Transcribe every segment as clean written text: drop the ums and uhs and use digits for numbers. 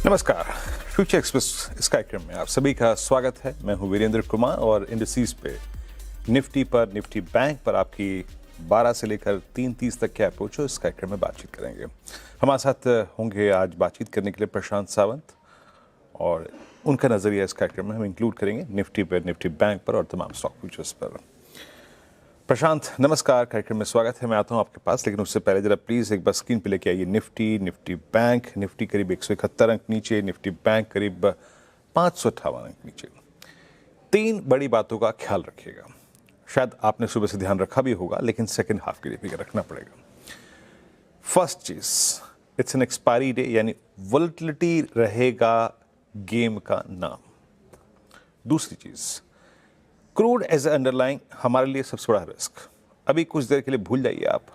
नमस्कार, future express इस कार्यक्रम में आप सभी का स्वागत है। मैं हूं वीरेंद्र कुमार और इंडिसेस पे निफ्टी पर, निफ्टी बैंक पर आपकी 12 से लेकर 3:30 तक के अप्रोच हो इस कार्यक्रम में बातचीत करेंगे। हमारे साथ होंगे आज बातचीत करने के लिए प्रशांत सावंत और उनका नज़रिया इस कार्यक्रम में हम इंक्लूड करेंगे निफ्टी पर, निफ्टी बैंक पर और तमाम स्टॉक फ्यूचर्स पर। प्रशांत नमस्कार, कार्यक्रम में स्वागत है। मैं आता हूं आपके पास, लेकिन उससे पहले जरा प्लीज़ एक बार स्क्रीन पे लेके आइए निफ्टी, निफ्टी बैंक। निफ्टी करीब 171 अंक नीचे, निफ्टी बैंक करीब 558 अंक नीचे। तीन बड़ी बातों का ख्याल रखिएगा। शायद आपने सुबह से ध्यान रखा भी होगा, लेकिन सेकेंड हाफ के लिए भी रखना पड़ेगा। फर्स्ट चीज, इट्स एन एक्सपायरी डे, यानी वोलेटिलिटी रहेगा गेम का नाम। दूसरी चीज, क्रूड एज ए अंडरलाइंग हमारे लिए सबसे बड़ा रिस्क। अभी कुछ देर के लिए भूल जाइए आप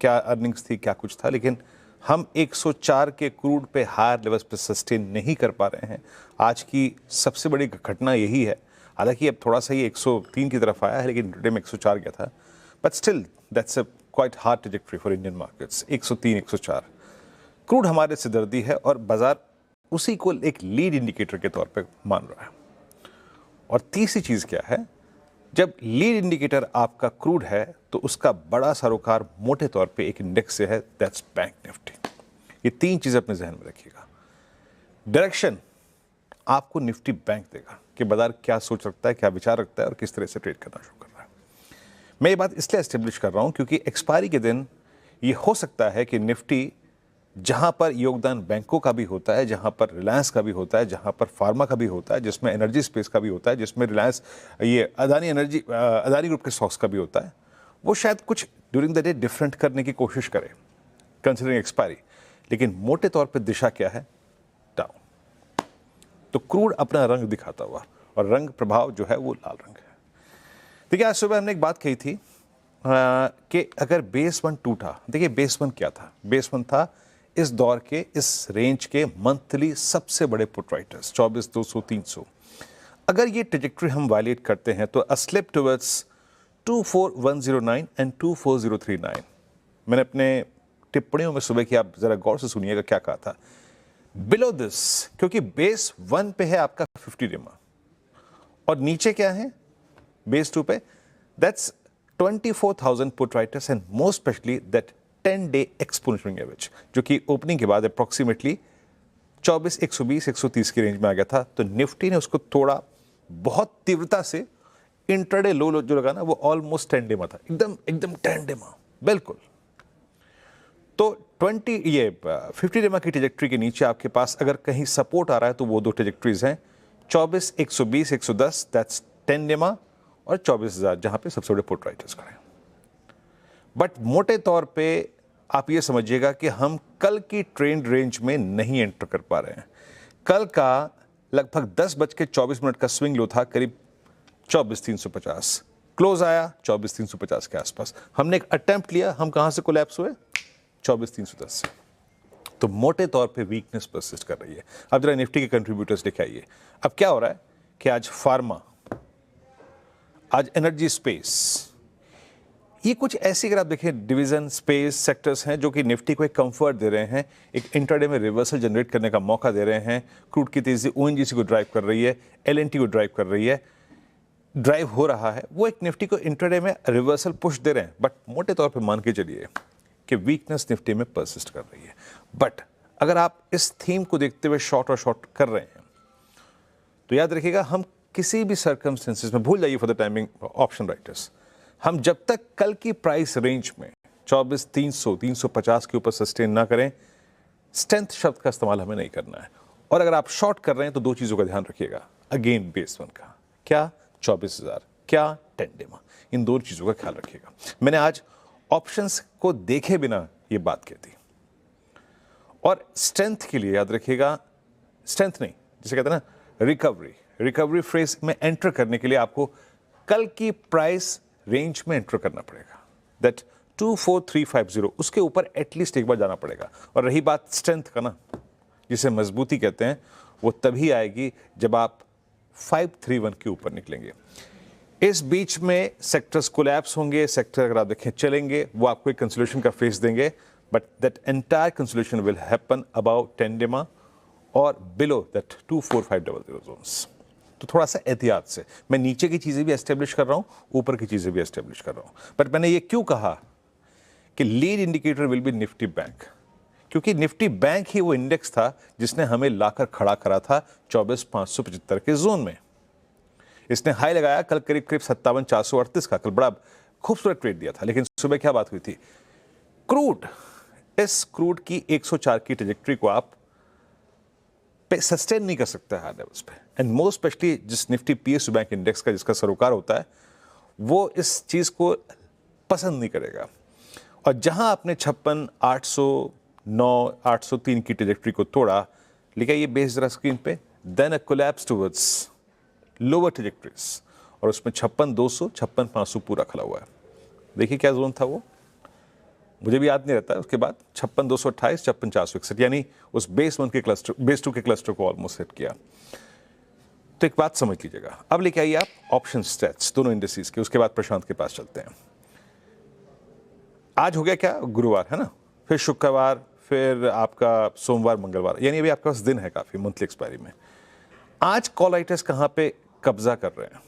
क्या अर्निंग्स थी, क्या कुछ था, लेकिन हम 104 के क्रूड पे हायर लेवल्स पे सस्टेन नहीं कर पा रहे हैं। आज की सबसे बड़ी घटना यही है। हालांकि अब थोड़ा सा ही 103 की तरफ आया है, लेकिन टुडे में 104 गया था, but still that's a quite hard trajectory for Indian markets. 103, 104 crude हमारे सिरदर्दी है और बाजार उसी को एक लीड इंडिकेटर के तौर पर मान रहा है। और तीसरी चीज क्या है, जब लीड इंडिकेटर आपका क्रूड है तो उसका बड़ा सरोकार मोटे तौर पे एक इंडेक्स से है, दैट्स बैंक निफ्टी। ये तीन चीजें अपने जहन में रखिएगा। डायरेक्शन आपको निफ्टी बैंक देगा कि बाजार क्या सोच रखता है, क्या विचार रखता है और किस तरह से ट्रेड करना शुरू कर रहा है। मैं ये बात इसलिए एस्टेब्लिश कर रहा हूं क्योंकि एक्सपायरी के दिन ये हो सकता है कि निफ्टी, जहां पर योगदान बैंकों का भी होता है, जहां पर रिलायंस का भी होता है, जहां पर फार्मा का भी होता है, जिसमें एनर्जी स्पेस का भी होता है, जिसमें रिलायंस, ये अदानी ग्रुप के स्टॉक्स का भी होता है, वो शायद कुछ ड्यूरिंग द डे डिफरेंट करने की कोशिश करे कंसिडरिंग एक्सपायरी। लेकिन मोटे तौर पर दिशा क्या है? डाउन। तो क्रूड अपना रंग दिखाता हुआ, और रंग प्रभाव जो है वो लाल रंग है। देखिए, आज सुबह हमने एक बात कही थी कि अगर बेस वन टूटा, देखिए बेस वन क्या था? बेस वन था इस दौर के, इस रेंज के मंथली सबसे बड़े पुट राइटर्स 24,200, 300। अगर ये ट्रेजेक्टरी हम वायलेट करते हैं तो अ स्लिप टुवर्ड्स 24,109 एंड 24,039। मैंने अपने टिप्पणियों में सुबह की, आप जरा गौर से सुनिएगा क्या कहा था। बिलो दिस, क्योंकि बेस वन पे है आपका 50 डेमा और नीचे क्या है बेस टू पे, that's 24,000 put writers and most specially that 10-day exponential average, जो कि ओपनिंग के बाद अप्रोक्सीमेटली 24,120, 130 की रेंज में आ गया था। तो निफ्टी ने उसको तोड़ा बहुत तीव्रता से। इंट्राडे लो जो लगा ना, वो ऑलमोस्ट 10 डे में था, एकदम 10 डे में, बिल्कुल। तो 50 डे की ट्रेजेक्टरी के नीचे आपके पास अगर कहीं सपोर्ट आ रहा है तो वो दो ट्रेजेक्टरीज हैं, 24,120, 110, दैट्स 10 डे में, और 24,000 जहां पे सबसे बड़े पुट राइटर्स खड़े हैं। बट मोटे तौर पे आप ये समझिएगा कि हम कल की ट्रेंड रेंज में नहीं एंटर कर पा रहे हैं। कल का लगभग 10:24 का स्विंग लो था करीब 24,350, क्लोज आया 24,350 के आसपास। हमने एक अटेम्प्ट लिया, हम कहां से कोलैप्स हुए? 24,310 से। तो मोटे तौर पे वीकनेस परसिस्ट कर रही है। अब जरा निफ्टी के कंट्रीब्यूटर्स लेके आइए। अब क्या हो रहा है कि आज फार्मा, आज एनर्जी स्पेस, ये कुछ ऐसी अगर आप देखें डिवीजन स्पेस सेक्टर्स हैं जो कि निफ्टी को एक कंफर्ट दे रहे हैं, एक इंट्राडे में रिवर्सल जनरेट करने का मौका दे रहे हैं। क्रूड की तेजी ओएनजीसी को ड्राइव कर रही है, एलएनटी को ड्राइव कर रही है, ड्राइव हो रहा है, वो एक निफ्टी को इंट्राडे में रिवर्सल पुश दे रहे हैं। बट मोटे तौर पर मान के चलिए कि वीकनेस निफ्टी में परसिस्ट कर रही है। बट अगर आप इस थीम को देखते हुए शॉर्ट कर रहे हैं तो याद रखिएगा, हम किसी भी सर्कमस्टेंसेस में, भूल जाइए for the timing option writers, हम जब तक कल की प्राइस रेंज में 24,300, 350 के ऊपर सस्टेन ना करें, स्ट्रेंथ शब्द का इस्तेमाल हमें नहीं करना है। और अगर आप शॉर्ट कर रहे हैं तो दो चीजों का ध्यान रखिएगा। अगेन बेस वन का क्या, 24,000, क्या 10 डेमा, इन दो चीजों का ख्याल रखिएगा। मैंने आज ऑप्शंस को देखे बिना ये बात कही थी। और स्ट्रेंथ के लिए याद रखिएगा, स्ट्रेंथ नहीं, जिसे कहते हैं ना रिकवरी फ्रेज में एंटर करने के लिए आपको कल की प्राइस रेंज में एंटर करना पड़ेगा, दैट 24,350, उसके ऊपर एटलीस्ट एक बार जाना पड़ेगा। और रही बात स्ट्रेंथ का ना, जिसे मजबूती कहते हैं, वो तभी आएगी जब आप 531 के ऊपर निकलेंगे। इस बीच में सेक्टर्स कोलैप्स होंगे, सेक्टर अगर आप देखें चलेंगे, वो आपको एक कंसोलिडेशन का फेस देंगे, but that entire consolidation will happen about 10 डेमा और बिलो दैट 24500 जोन्स। तो थोड़ा सा एहतियात से मैं नीचे की चीज़ें भी एस्टेब्लिश कर रहा हूँ, ऊपर की चीज़ें भी एस्टेब्लिश कर रहा हूँ। बट मैंने ये क्यों कहा कि lead indicator will be Nifty bank, क्योंकि निफ्टी बैंक ही वो इंडेक्स था जिसने हमें लाकर खड़ा करा था 24,575 के जोन में। इसने हाई लगाया कल करीब करीब 57,438 का, कल बड़ा खूबसूरत ट्रेड दिया था। लेकिन सुबह क्या बात हुई थी, क्रूड, इस क्रूड की 104 की ट्रेजेक्टरी को आप पे सस्टेन नहीं कर सकता हाई लेवल्स पे, एंड मोस्ट स्पेशली जिस निफ्टी पीएसयू बैंक इंडेक्स का जिसका सरोकार होता है वो इस चीज को पसंद नहीं करेगा। और जहां आपने 56,809 803 की ट्रेजेक्टरी को तोड़ा, लिखा ये बेस जरा स्क्रीन पे, then a collapse towards lower trajectories, और उसमें 56,200 56,500 पूरा खड़ा हुआ है। देखिए क्या जोन था वो, मुझे भी याद नहीं रहता। उसके बाद 56,228 56,461, यानी उस बेस 1 के क्लस्टर, बेस 2 के क्लस्टर को ऑलमोस्ट हिट किया। तो एक बात समझ लीजिएगा, अब लेके आइए आप ऑप्शन स्टेट्स दोनों इंडिसेस के, उसके बाद प्रशांत के पास चलते हैं। आज हो गया क्या, गुरुवार है ना, फिर शुक्रवार, फिर आपका सोमवार मंगलवार, यानी अभी आपके पास दिन है काफी मंथली एक्सपायरी में। आज कॉलाइटस कहां पे कब्जा कर रहे हैं,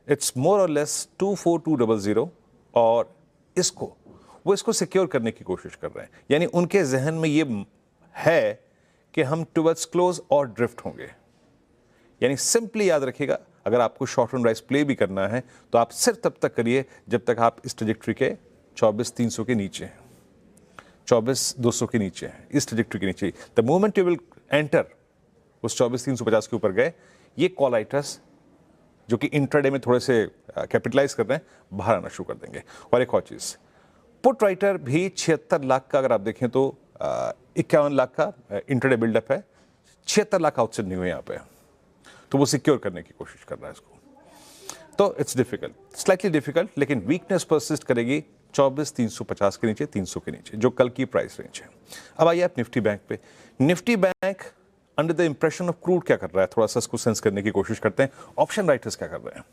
इट्स मोर और लेस 24200, और वो इसको सिक्योर करने की कोशिश कर रहे हैं। यानी उनके जहन में ये है कि हम टुवर्ड्स क्लोज और ड्रिफ्ट होंगे। यानी सिंपली याद रखिएगा, अगर आपको शॉर्ट टर्म राइज प्ले भी करना है तो आप सिर्फ तब तक करिए जब तक आप इस ट्रेजेक्टरी के 24,300 के नीचे हैं, 24,200 के नीचे हैं, इस ट्रेजेक्टरी के नीचे। The moment you will enter उस 24,350 के ऊपर गए, ये कॉलाइटस जो कि इंट्राडे में थोड़े से कैपिटलाइज कर रहे हैं, बाहर आना शुरू कर देंगे। और एक और चीज, पुट राइटर भी 76 लाख का, अगर आप देखें तो 51 लाख का इंट्राडे बिल्डअप है, 76 लाख आउटस्टैंडिंग हुए यहाँ पे, तो वो सिक्योर करने की कोशिश कर रहा है इसको। तो इट्स डिफिकल्ट, स्लाइटली डिफिकल्ट, लेकिन वीकनेस परसिस्ट करेगी 24,350 के नीचे, 300 के नीचे, जो कल की प्राइस रेंज है। अब आइए आप निफ्टी बैंक पे। Nifty bank under the impression of crude क्या कर रहा है, थोड़ा सा इसको सेंस करने की कोशिश करते हैं। ऑप्शन राइटर्स क्या कर रहे हैं,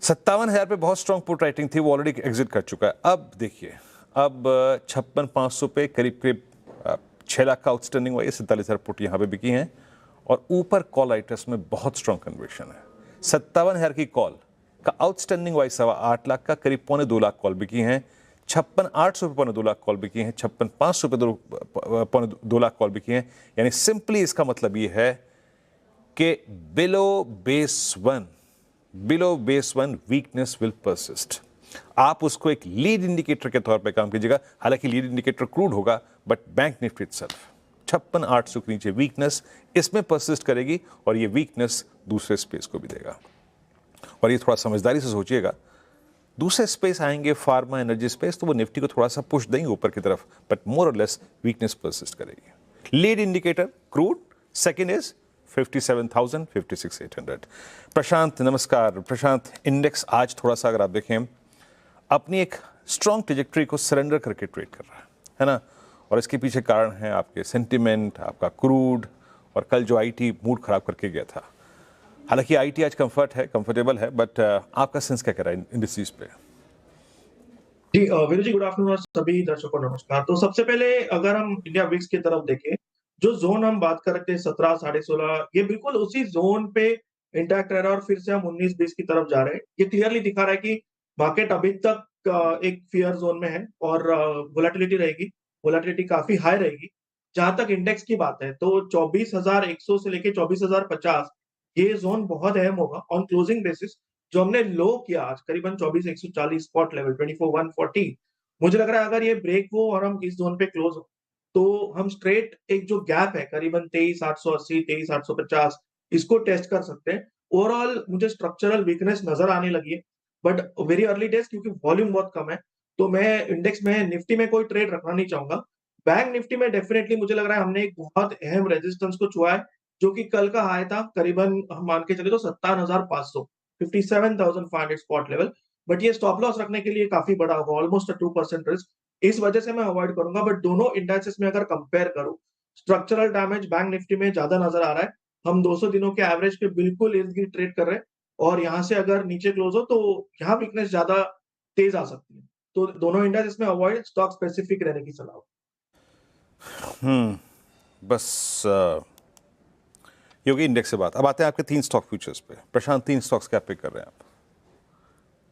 57,000 पे बहुत स्ट्रॉन्ग पुट राइटिंग थी, वो ऑलरेडी एग्जिट कर चुका है। अब देखिए, अब 56,500 पे करीब करीब 6 लाख का आउटस्टैंडिंग हुआ है, 47,000 पुट यहाँ पे बिकी हैं, और ऊपर कॉल राइटर्स में बहुत स्ट्रॉन्ग कन्वर्शन है। 57,000 की कॉल का आउटस्टैंडिंग वाइज 8.25 लाख का, करीब 2.25 लाख कॉल बिकी हैं। 56,800 पे 2.25 लाख कॉल बिकी हैं, 56,500 पे 2.25 लाख कॉल बिकी हैं। यानी सिंपली इसका मतलब ये है कि below base one weakness will persist. आप उसको एक लीड इंडिकेटर के तौर पे काम कीजिएगा, हालांकि लीड इंडिकेटर क्रूड होगा, बट बैंक निफ्टी इटसेल्फ 56,800 के नीचे वीकनेस इसमें परसिस्ट करेगी, और ये वीकनेस दूसरे स्पेस को भी देगा। और ये थोड़ा समझदारी से सोचिएगा, दूसरे स्पेस आएंगे फार्मा एनर्जी स्पेस, तो वो निफ्टी को थोड़ा सा पुश देंगे ऊपर की तरफ, बट मोर और लेस वीकनेस परसिस्ट करेगी। Lead indicator crude, second is 57,000 56,800। प्रशांत नमस्कार। प्रशांत, इंडेक्स आज थोड़ा सा अगर आप देखें अपनी एक स्ट्रॉन्ग ट्रेजेक्टरी को सरेंडर करके ट्रेड कर रहा है ना, और इसके पीछे कारण है आपके सेंटिमेंट, आपका क्रूड, और कल जो आईटी मूड खराब करके गया था। हालांकि आईटी आज कंफर्टेबल है, बट आपका सेंस क्या कह रहा है इंडिसेस पे? जी वीरू जी, गुड आफ्टरनून और सभी दर्शकों को नमस्कार। तो सबसे पहले अगर हम इंडिया विक्स की तरफ देखें, जो जोन हम बात कर रहे थे 17 साढ़े 16, ये बिल्कुल उसी जोन पे इंटैक्ट रह रहा है, और फिर से हम 19-20 की तरफ जा रहे हैं। ये क्लियरली दिखा रहा है कि मार्केट अभी तक एक फियर जोन में है, और वोलेटिलिटी रहेगी, वोलेटिलिटी काफी हाई रहेगी। जहां तक इंडेक्स की बात है, तो 24,100 से लेके 24,050, ये जोन बहुत अहम होगा ऑन क्लोजिंग बेसिस। जो हमने लो किया आज करीबन 24,140 स्पॉट लेवल 24,140, मुझे लग रहा है अगर ये ब्रेक हो और हम इस जोन पे क्लोज हो, तो हम स्ट्रेट एक जो गैप है करीबन 23,880 23,850, इसको टेस्ट कर सकते हैं। ओवरऑल मुझे स्ट्रक्चरल वीकनेस नजर आने लगी है, बट वेरी अर्ली डेज, क्योंकि वॉल्यूम बहुत कम है, तो मैं इंडेक्स में निफ्टी में कोई ट्रेड रखना नहीं चाहूंगा। बैंक निफ्टी में डेफिनेटली मुझे लग रहा है हमने एक बहुत अहम रेजिस्टेंस को छुआ है, जो कि कल का हाई था करीबन, हम मान के चले तो 57,500, 57,500 स्पॉट लेवल। बट ये स्टॉप लॉस रखने के लिए काफी बड़ा होगा, ऑलमोस्ट 2% रिस्क, इस वजह से मैं अवॉइड करूंगा। बट दोनों इंडेक्सेस में अगर कंपेयर करूं, स्ट्रक्चरल डैमेज बैंक निफ्टी में ज्यादा नजर आ रहा है। हम 200 दिनों के एवरेज के बिल्कुल इर्द गिर्द ट्रेड कर रहे हैं, और यहाँ से अगर नीचे क्लोज हो तो यहाँ वीकनेस ज्यादा तेज आ सकती है। तो दोनों इंडेक्स में अवॉइड, स्टॉक स्पेसिफिक रहने की सलाह। बस ये होगी इंडेक्स से बात। अब आते हैं आपके 3 स्टॉक फ्यूचर्स पे। प्रशांत, 3 स्टॉक्स क्या पिक कर रहे हैं आप?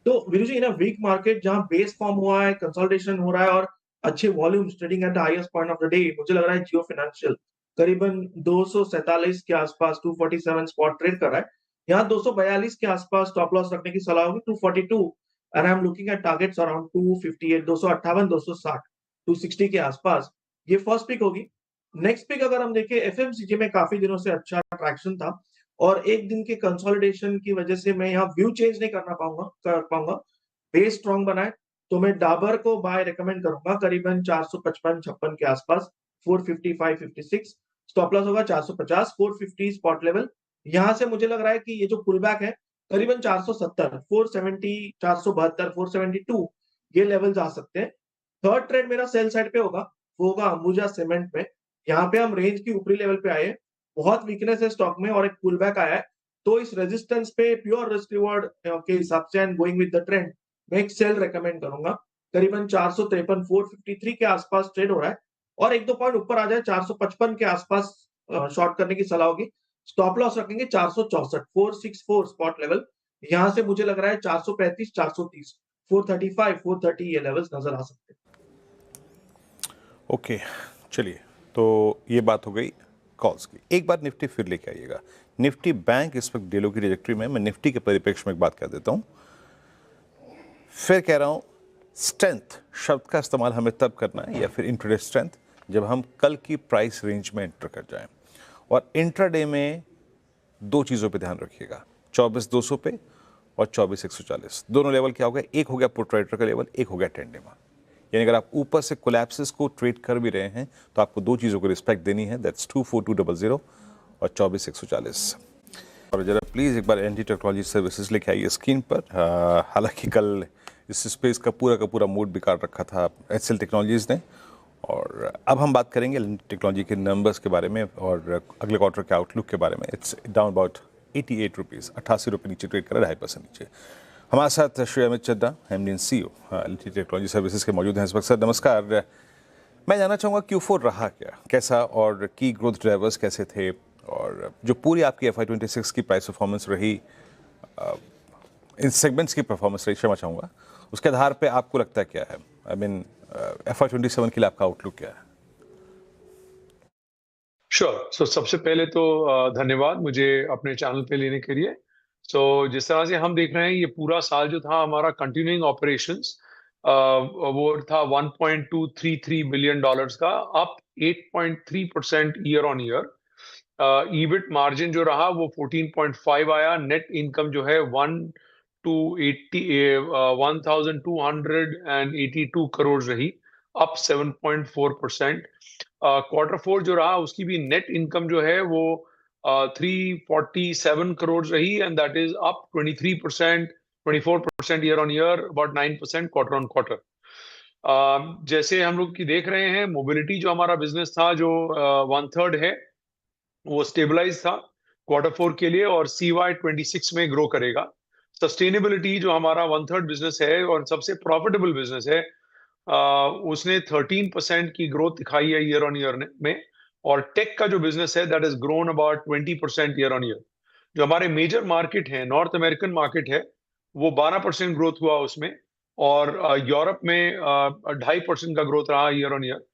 तो वीरू जी, इन अ वीक मार्केट जहां बेस फॉर्म हुआ है, कंसोलिडेशन हो रहा है और अच्छे volumes trading at the highest point of the day, मुझे लग रहा है जियो फाइनेंशियल करीबन 247 के आसपास 247 स्पॉट ट्रेड कर रहा है। यहाँ 242 के आसपास स्टॉप लॉस रखने की सलाह होगी, 242 and I am looking at targets around 258, 258, 260, 260 के आसपास। ये फर्स्ट पिक होगी। नेक्स्ट पिक अगर हम देखें, एफएमसीजी में काफी दिनों से अच्छा ट्रैक्शन था और एक दिन के कंसोलिडेशन की वजह से मैं यहाँ व्यू चेंज नहीं कर पाऊंगा। बेस स्ट्रॉन्ग बना है, तो मैं डाबर को बाय रेकमेंड करूंगा करीबन 455-56 के आसपास, 450, 556 स्टॉप लॉस होगा 450, 450 स्पॉट लेवल। यहाँ से मुझे लग रहा है कि ये जो पुल बैक है करीबन 470, 470, 472, 472 ये लेवल्स आ सकते हैं। थर्ड ट्रेड मेरा सेल साइड पे होगा, वो होगा अंबुजा सीमेंट में। यहाँ पे हम रेंज की ऊपरी लेवल पे आए हैं, बहुत वीकनेस है स्टॉक में और एक पुल बैक आया है, तो इस रेजिस्टेंस पे प्योर रिस्क रिवॉर्ड के हिसाब से and going with the trend मैं एक सेल रेकमेंड करूंगा। करीबन 453, 453 के आसपास ट्रेड हो रहा है और एक दो पॉइंट ऊपर आ जाए 455 के आसपास शॉर्ट करने की सलाह होगी। स्टॉप लॉस रखेंगे 464, 464 स्पॉट लेवल। यहाँ से मुझे लग रहा है 435, 430, 435, 430 ये लेवल्स नजर आ सकते हैं। ओके, चलिए, तो ये बात हो गई कॉल्स की। एक बार निफ्टी फिर लेके आइएगा। निफ्टी बैंक इस वक्त डेलो की ट्रेजेक्टरी में, मैं निफ्टी के परिप्रेक्ष्य में एक बात कर देता हूँ। फिर कह रहा हूँ, स्ट्रेंथ शब्द का इस्तेमाल हमें तब करना है, या फिर इंट्राडे स्ट्रेंथ, जब हम कल की प्राइस रेंज में एंटर कर जाएं। और इंट्राडे में 2 चीज़ों पे ध्यान रखिएगा, 24,200 पे और 24,140। दोनों लेवल क्या हो गया? एक हो गया पुट राइटर का लेवल, एक हो गया टेंडे में। यानी अगर आप ऊपर से कोलैप्सेस को ट्रेड कर भी रहे हैं तो आपको 2 चीज़ों को रिस्पेक्ट देनी है, दैट्स 24200 और 24,140। और जरा प्लीज़ एक बार एनटी टेक्नोलॉजी सर्विसेज लेके आइए स्क्रीन पर। हालांकि कल इस स्पेस का पूरा मूड बिगाड़ रखा था एचसीएल टेक्नोलॉजीज़ ने। और अब हम बात करेंगे टेक्नोलॉजी के नंबर्स के बारे में और अगले क्वार्टर के आउटलुक के बारे में। इट्स डाउन अबाउट 88 रुपीज़, 88 रुपये नीचे ट्रेड कर रहा है, 2.5% नीचे। हमारे साथ Shri Amit Chadha, MD and CEO NT technology services के मौजूद हैं इस वक्त। सर नमस्कार। मैं जानना चाहूँगा Q4 रहा क्या, कैसा, और की ग्रोथ ड्राइवर्स कैसे थे, और जो पूरी आपकी FY26 की प्राइस परफॉर्मेंस रही, इन सेगमेंट्स की परफॉर्मेंस रही, क्षमा चाहूँगा, उसके आधार पे आपको लगता है क्या है? आई मीन FY27 के लिए आपका आउटलुक क्या है? श्योर। सो सबसे पहले तो धन्यवाद मुझे अपने चैनल पे लेने के लिए। सो जिस तरह से हम देख रहे हैं, ये पूरा साल जो था हमारा कंटिन्यूइंग ऑपरेशंस वो था $1.233 बिलियन का, up 8.3% year on year. EBIT margin जो रहा वो 14.5 आया। नेट इनकम जो है 1,282 करोड़ रही, अप 7.4%। क्वार्टर 4 जो रहा उसकी भी नेट इनकम जो है वो 347 करोड़ रही, and that is up 23%, 24% year on year, about 9% quarter on quarter. जैसे हम लोग की देख रहे हैं, मोबिलिटी जो हमारा बिजनेस था, जो 1/3 है, वो स्टेबलाइज था क्वार्टर 4 के लिए और CY26 में ग्रो करेगा। सस्टेनेबिलिटी जो हमारा 1/3 बिजनेस है और सबसे प्रॉफिटेबल बिजनेस है, उसने 13% की ग्रोथ दिखाई है ईयर ऑन ईयर में। और टेक का जो बिजनेस है, that is grown about 20% year on year. जो हमारे मेजर मार्केट है, नॉर्थ अमेरिकन मार्केट है, वो 12% ग्रोथ हुआ उसमें, और यूरोप में 2.5% का ग्रोथ रहा ईयर ऑन ईयर।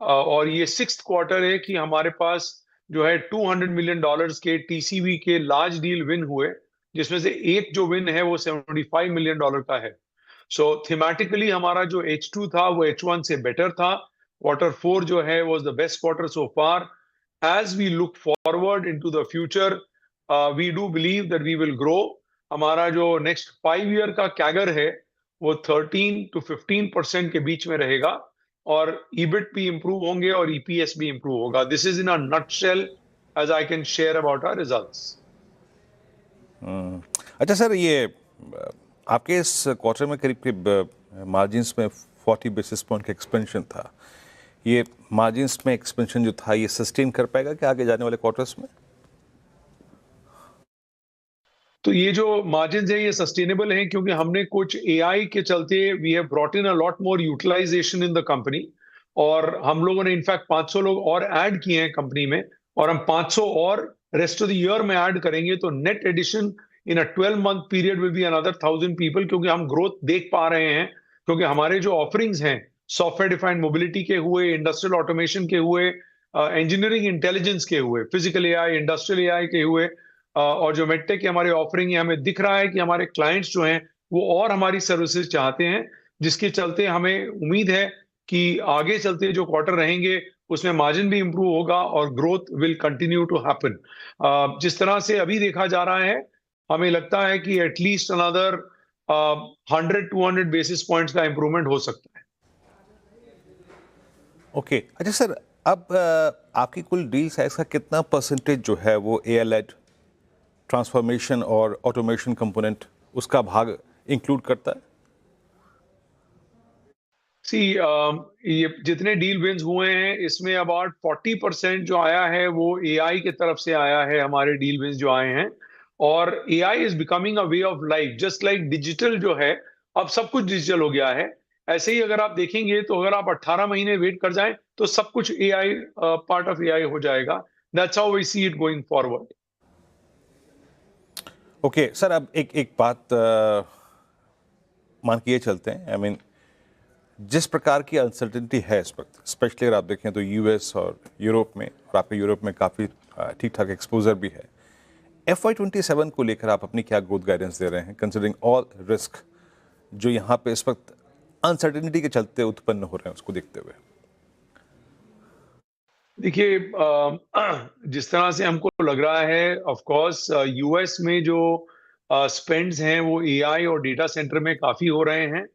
और ये 6th क्वार्टर है कि हमारे पास जो है $200 मिलियन के TCV के लार्ज डील विन हुए, जिसमें से एक जो विन है वो $75 मिलियन का है। सो थीमेटिकली हमारा जो H2 था वो H1 से बेटर था। क्वार्टर 4 जो है was the best quarter so far. As we look forward into the future, we do believe that we will grow. हमारा जो नेक्स्ट 5 ईयर का कैगर है वो 13 to 15% के बीच में रहेगा, और ईबिट भी इंप्रूव होंगे और EPS भी इंप्रूव होगा। This is in a nutshell as I can share about our results. अच्छा सर, ये आपके इस क्वार्टर में करीब करीब मार्जिन्स में 40 बेसिस पॉइंट का एक्सपेंशन था। ये मार्जिन्स में एक्सपेंशन जो था, ये सस्टेन कर पाएगा क्या आगे जाने वाले क्वार्टर्स में? तो ये जो मार्जिन है ये सस्टेनेबल है, क्योंकि हमने कुछ AI के चलते we have brought in a lot more utilization in the company. और हम लोगों ने इनफैक्ट 500 लोग और ऐड किए हैं कंपनी में, और हम 500 और रेस्ट ऑफ द ईयर में ऐड करेंगे, तो net addition in a 12-month period will be another 1000 people, क्योंकि हम ग्रोथ देख पा रहे हैं, क्योंकि हमारे जो ऑफरिंग्स हैं सॉफ्टवेयर डिफाइंड मोबिलिटी के हुए, इंडस्ट्रियल ऑटोमेशन के हुए, इंजीनियरिंग इंटेलिजेंस के हुए, फिजिकल एआई, इंडस्ट्रियल एआई के हुए, और जो मेडटेक के हमारे ऑफरिंग है, हमें दिख रहा है कि हमारे क्लाइंट्स जो हैं वो और हमारी सर्विसेज चाहते हैं, जिसके चलते हमें उम्मीद है कि आगे चलते जो क्वार्टर रहेंगे उसमें मार्जिन भी इंप्रूव होगा और growth will continue to happen. जिस तरह से अभी देखा जा रहा है, हमें लगता है कि एटलीस्ट अनदर 100-200 बेसिस पॉइंट्स का इंप्रूवमेंट हो सकता है। ओके अच्छा सर, अब आपकी कुल डील साइज का कितना परसेंटेज जो है वो एआई लेड ट्रांसफॉर्मेशन और ऑटोमेशन कंपोनेंट उसका भाग इंक्लूड करता है? ये जितने डील विंस हुए हैं इसमें अबाउट 40% जो आया है वो एआई की तरफ से आया है, हमारे डील विंस जो आए हैं। और AI is becoming a way of life, just like digital जो है, अब सब कुछ डिजिटल हो गया है। ऐसे ही अगर आप देखेंगे तो अगर आप 18 महीने वेट कर जाएं तो सब कुछ एआई, पार्ट ऑफ एआई हो जाएगा। That's how we see it going forward. Okay sir, अब एक बात मान के ये चलते हैं, आई मीन जिस प्रकार की अनसर्टेनिटी है इस वक्त, स्पेशली अगर आप देखें तो यूएस और यूरोप में, और आपके यूरोप में काफ़ी ठीक ठाक एक्सपोजर भी है, FY27 को लेकर आप अपनी क्या ग्रोथ गाइडेंस दे रहे हैं, कंसिडरिंग ऑल रिस्क जो यहाँ पे इस वक्त अनसर्टेनिटी के चलते उत्पन्न हो रहे हैं उसको देखते हुए? देखिए, जिस तरह से हमको लग रहा है, ऑफ कोर्स यूएस में जो स्पेंड्स हैं वो एआई और डेटा सेंटर में काफ़ी हो रहे हैं।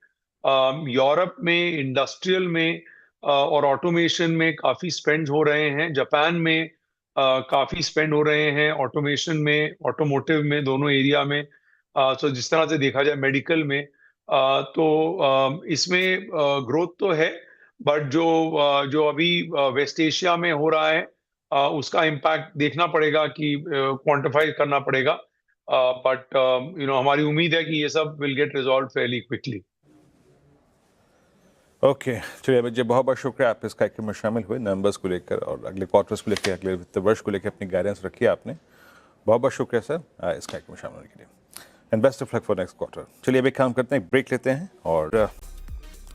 यूरोप में इंडस्ट्रियल में और ऑटोमेशन में काफ़ी स्पेंड हो रहे हैं। जापान में काफ़ी स्पेंड हो रहे हैं ऑटोमेशन में, ऑटोमोटिव में, दोनों एरिया में। तो जिस तरह से देखा जाए मेडिकल में, इसमें ग्रोथ तो है, बट जो अभी वेस्ट एशिया में हो रहा है उसका इम्पैक्ट देखना पड़ेगा, कि क्वांटिफाई करना पड़ेगा। बट हमारी उम्मीद है कि ये सब will get resolve Fairlie quickly. Okay चलिए मुझे बहुत बहुत शुक्रिया, आप इस कार्यक्रम में शामिल हुए, नंबर्स को लेकर और अगले क्वार्टर्स को लेकर, अगले वित्त वर्ष को लेकर अपनी गाइडेंस रखी है आपने। बहुत बहुत शुक्रिया सर इस कार्यक्रम में शामिल होने के लिए, and best of luck for next quarter. चलिए अब एक काम करते हैं, एक ब्रेक लेते हैं, और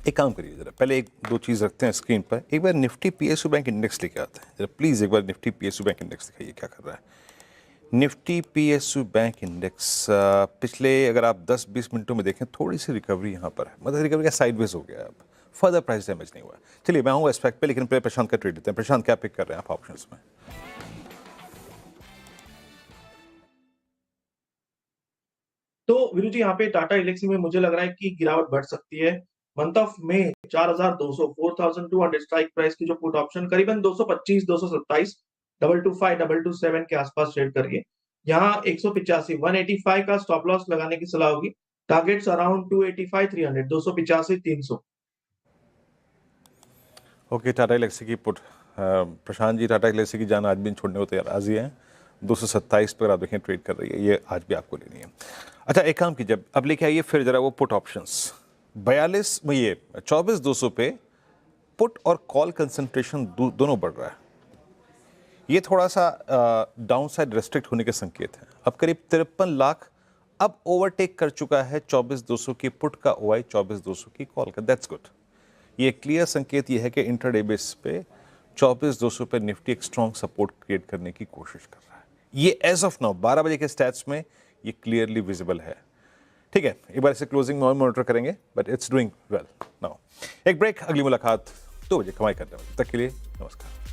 एक काम करिए ज़रा, पहले एक दो चीज़ रखते हैं स्क्रीन पर। एक बार निफ्टी PSU बैंक इंडेक्स लेके आते हैं ज़रा, प्लीज़ एक बार निफ्टी PSU बैंक इंडेक्स दिखाइए क्या कर रहा है। निफ्टी PSU बैंक इंडेक्स पिछले अगर आप 10-20 मिनटों में देखें थोड़ी सी रिकवरी यहाँ पर है, मतलब रिकवरी का साइडवेज हो गया है, अब फर्दर प्राइस डैमेज नहीं हुआ। चलिए मैं हूँ एस्पेक्ट पे, लेकिन पहले प्रशांत का ट्रेड लेते हैं। प्रशांत, क्या पिक कर रहे हैं आप ऑप्शंस में? तो वीरू जी, यहाँ पे टाटा एल्क्सी में मुझे लग रहा है कि गिरावट बढ़ सकती है। मंथ ऑफ में 4200 4200 स्ट्राइक प्राइस की जो पुट ऑप्शन करीबन 225 227 225 227 के आसपास ट्रेड करिए। यहाँ 185 185 का स्टॉप लॉस लगाने की सलाह होगी। Targets around 285 300 285 300। Okay, Tata Elxsi की पुट, प्रशांत जी टाटा एल्क्सी की जान आज भी छोड़ने को तैयार राजी हैं। 227 पर आप देखें ट्रेड कर रही है, ये आज भी आपको लेनी है। अच्छा एक काम कीजिए, अब लेके आइए फिर जरा वो पुट ऑप्शंस 42 में, ये 24,200 पे पुट और कॉल कंसंट्रेशन दोनों बढ़ रहा है। ये थोड़ा सा डाउन साइड रेस्ट्रिक्ट होने के संकेत हैं। अब करीब 53 लाख अब ओवरटेक कर चुका है 24,200 की पुट का OI 24,200 की कॉल का। That's good. ये क्लियर संकेत ये है कि इंट्राडे बेस पे 24,200 पे निफ्टी एक स्ट्रॉन्ग सपोर्ट क्रिएट करने की कोशिश कर रहा है। ये एज ऑफ नाउ 12 बजे के स्टैट्स में ये क्लियरली विजिबल है। ठीक है, एक बार इसे क्लोजिंग में और मॉनिटर करेंगे, but it's doing well now. एक ब्रेक, अगली मुलाकात 2 बजे कमाई करने वाले तक के लिए नमस्कार।